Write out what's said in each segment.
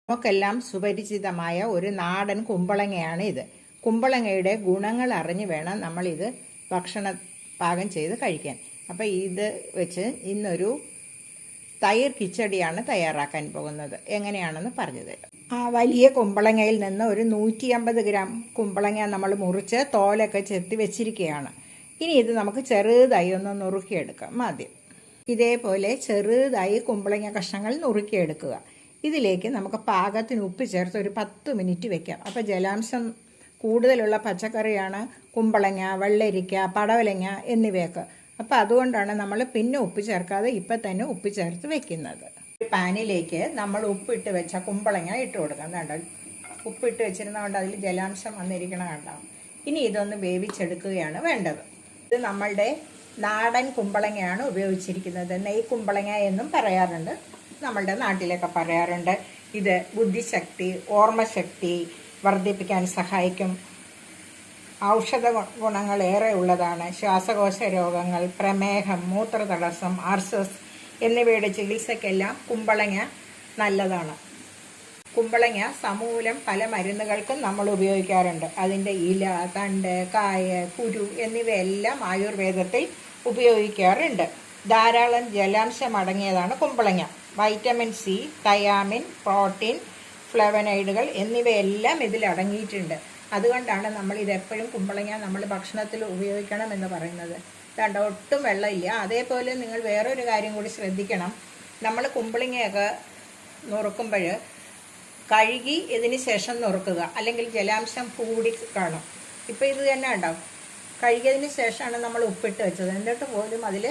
നമുക്കെല്ലാം സുപരിചിതമായ ഒരു നാടൻ കുമ്പളങ്ങയാണ് ഇത്. കുമ്പളങ്ങയുടെ ഗുണങ്ങൾ അറിഞ്ഞ് വേണം നമ്മളിത് ഭക്ഷണ പാകം ചെയ്ത് കഴിക്കാൻ. അപ്പോൾ ഇത് വെച്ച് ഇന്നൊരു തൈർ കിച്ചടിയാണ് തയ്യാറാക്കാൻ പോകുന്നത്. എങ്ങനെയാണെന്ന് പറഞ്ഞു തരാം. ആ വലിയ കുമ്പളങ്ങയിൽ നിന്ന് ഒരു 150 ഗ്രാം കുമ്പളങ്ങ നമ്മൾ മുറിച്ച് തോലൊക്കെ ചെത്തി വെച്ചിരിക്കുകയാണ്. ഇനി ഇത് നമുക്ക് ചെറുതായി ഒന്ന് നുറുക്കിയെടുക്കാം. ആദ്യം ഇതേപോലെ ചെറുതായി കുമ്പളങ്ങ കഷ്ണങ്ങൾ നുറുക്കിയെടുക്കുക. ഇതിലേക്ക് നമുക്ക് പാകത്തിന് ഉപ്പ് ചേർത്ത് ഒരു 10 മിനിറ്റ് വെക്കാം. അപ്പോൾ ജലാംശം കൂടുതലുള്ള പച്ചക്കറിയാണ് കുമ്പളങ്ങ, വെള്ളരിക്ക, പടവലങ്ങ എന്നിവയൊക്കെ. അപ്പോൾ അതുകൊണ്ടാണ് നമ്മൾ പിന്നെ ഉപ്പ് ചേർക്കാതെ ഇപ്പം തന്നെ ഉപ്പ് ചേർത്ത് വെക്കുന്നത്. പാനിലേക്ക് നമ്മൾ ഉപ്പിട്ട് വെച്ച കുമ്പളങ്ങ ഇട്ട് കൊടുക്കാം. കണ്ടോ, ഉപ്പിട്ട് വെച്ചിരുന്നതുകൊണ്ട് അതിൽ ജലാംശം വന്നിരിക്കണം കണ്ടോ. ഇനി ഇതൊന്ന് വേവിച്ചെടുക്കുകയാണ് വേണ്ടത്. ഇത് നമ്മളുടെ നാടൻ കുമ്പളങ്ങയാണ് ഉപയോഗിച്ചിരിക്കുന്നത്. നെയ് കുമ്പളങ്ങ എന്നും പറയാറുണ്ട്, നമ്മളുടെ നാട്ടിലൊക്കെ പറയാറുണ്ട്. ഇത് ബുദ്ധിശക്തി, ഓർമ്മശക്തി വർദ്ധിപ്പിക്കാൻ സഹായിക്കും. ഔഷധ ഗുണങ്ങൾ ഏറെ ഉള്ളതാണ്. ശ്വാസകോശ രോഗങ്ങൾ, പ്രമേഹം, മൂത്രതടസ്സം, ആർസസ് എന്നിവയുടെ ചികിത്സയ്ക്കെല്ലാം കുമ്പളങ്ങ നല്ലതാണ്. കുമ്പളങ്ങ സമൂലം പല മരുന്നുകൾക്കും നമ്മൾ ഉപയോഗിക്കാറുണ്ട്. അതിൻ്റെ ഇല, തണ്ട്, കായ, കുരു എന്നിവയെല്ലാം ആയുർവേദത്തിൽ ഉപയോഗിക്കാറുണ്ട്. ധാരാളം ജലാംശം അടങ്ങിയതാണ് കുമ്പളങ്ങ. വൈറ്റമിൻ സി, തയാമിൻ, പ്രോട്ടീൻ, ഫ്ലവനൈഡുകൾ എന്നിവയെല്ലാം ഇതിൽ അടങ്ങിയിട്ടുണ്ട്. അതുകൊണ്ടാണ് നമ്മൾ ഇതെപ്പോഴും കുമ്പളങ്ങ നമ്മൾ ഭക്ഷണത്തിൽ ഉപയോഗിക്കണം എന്ന് പറയുന്നത്. കണ്ടോ, ഒട്ടും വെള്ളമില്ല. അതേപോലെ നിങ്ങൾ വേറൊരു കാര്യം കൂടി ശ്രദ്ധിക്കണം. നമ്മൾ കുമ്പളങ്ങയൊക്കെ നുറുക്കുമ്പോൾ കഴുകി ഇതിന് ശേഷം നുറുക്കുക, അല്ലെങ്കിൽ ജലാംശം കൂടി കാണും. ഇപ്പോൾ ഇത് തന്നെ ഉണ്ടാവും, കഴുകിയതിന് ശേഷമാണ് നമ്മൾ ഉപ്പിട്ട് വെച്ചത്, എന്നിട്ട് പോലും അതിൽ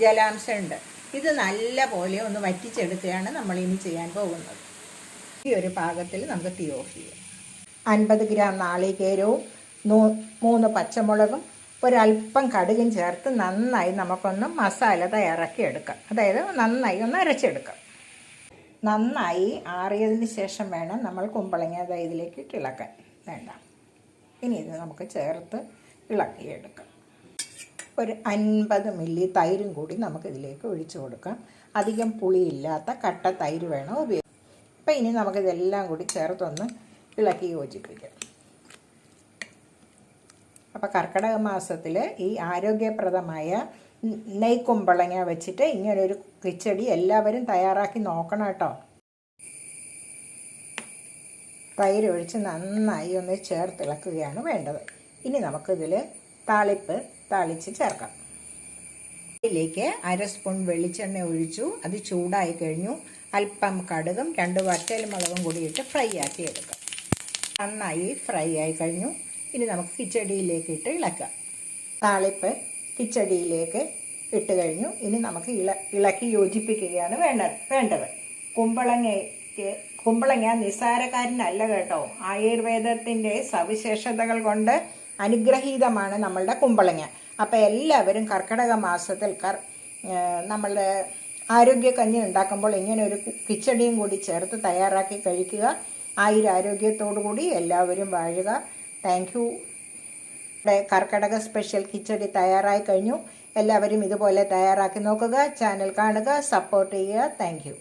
ജലാംശമുണ്ട്. ഇത് നല്ല പോലെ ഒന്ന് വറ്റിച്ചെടുക്കുകയാണ് നമ്മൾ ഇനി ചെയ്യാൻ പോകുന്നത്. ഈ ഒരു പാകത്തിൽ നമുക്ക് തീ ഓഫ് ചെയ്യാം. 50 ഗ്രാം നാളികേരവും 3 പച്ചമുളകും ഒരല്പം കടുകും ചേർത്ത് നന്നായി നമുക്കൊന്ന് മസാല തയ്യാറാക്കി എടുക്കാം. അതായത് നന്നായി ഒന്ന് അരച്ചെടുക്കാം. നന്നായി ആറിയതിന് ശേഷം വേണം നമ്മൾ കുമ്പളങ്ങ ഇതിലേക്ക് ഇളക്കാൻ. വേണ്ട, ഇനി ഇത് നമുക്ക് ചേർത്ത് ഇളക്കിയെടുക്കാം. ഒരു 50 മില്ലി തൈരും കൂടി നമുക്കിതിലേക്ക് ഒഴിച്ചു കൊടുക്കാം. അധികം പുളിയില്ലാത്ത കട്ട തൈര് വേണം ഉപയോഗിക്കാം. അപ്പം ഇനി നമുക്കിതെല്ലാം കൂടി ചേർത്തൊന്ന് ഇളക്കി യോജിപ്പിക്കാം. അപ്പോൾ കർക്കിടക മാസത്തിൽ ഈ ആരോഗ്യപ്രദമായ നെയ്ക്കുമ്പളങ്ങ വെച്ചിട്ട് ഇങ്ങനൊരു കിച്ചടി എല്ലാവരും തയ്യാറാക്കി നോക്കണം കേട്ടോ. തൈര് ഒഴിച്ച് നന്നായി ഒന്ന് ചേർത്തിളക്കുകയാണ് വേണ്ടത്. ഇനി നമുക്കിതിൽ താളിച്ച് ചേർക്കാം. ഇതിലേക്ക് 1/2 സ്പൂൺ വെളിച്ചെണ്ണ ഒഴിച്ചു. അത് ചൂടായി കഴിഞ്ഞു. അല്പം കടുകും 2 വറ്റൽമുളകും കൂടി ഇട്ട് ഫ്രൈ ആക്കി എടുക്കാം. നന്നായി ഫ്രൈ ആയി കഴിഞ്ഞു. ഇനി നമുക്ക് കിച്ചടിയിലേക്ക് ഇട്ട് ഇളക്കാം. താളിപ്പ് കിച്ചടിയിലേക്ക് ഇട്ട് കഴിഞ്ഞു. ഇനി നമുക്ക് ഇളക്കി യോജിപ്പിക്കുകയാണ് വേണ്ടത്. കുമ്പളങ്ങ നിസ്സാരക്കാരനല്ല കേട്ടോ. ആയുർവേദത്തിൻ്റെ സവിശേഷതകൾ കൊണ്ട് അനുഗ്രഹീതമാണ് നമ്മളുടെ കുമ്പളങ്ങ. അപ്പോൾ എല്ലാവരും കർക്കിടക മാസത്തിൽ നമ്മളുടെ ആരോഗ്യക്കഞ്ഞി ഉണ്ടാക്കുമ്പോൾ ഇങ്ങനെ ഒരു കിച്ചടിയും കൂടി ചേർത്ത് തയ്യാറാക്കി കഴിക്കുക. ആരോഗ്യത്തോടു കൂടി എല്ലാവരും വാഴുക. Thank you. കർക്കിടക സ്പെഷ്യൽ കിച്ചടി തയ്യാറായി കഴിഞ്ഞു. എല്ലാവരും ഇതുപോലെ തയ്യാറാക്കി നോക്കുക. ചാനൽ കാണുക, സപ്പോർട്ട് ചെയ്യുക. Thank you.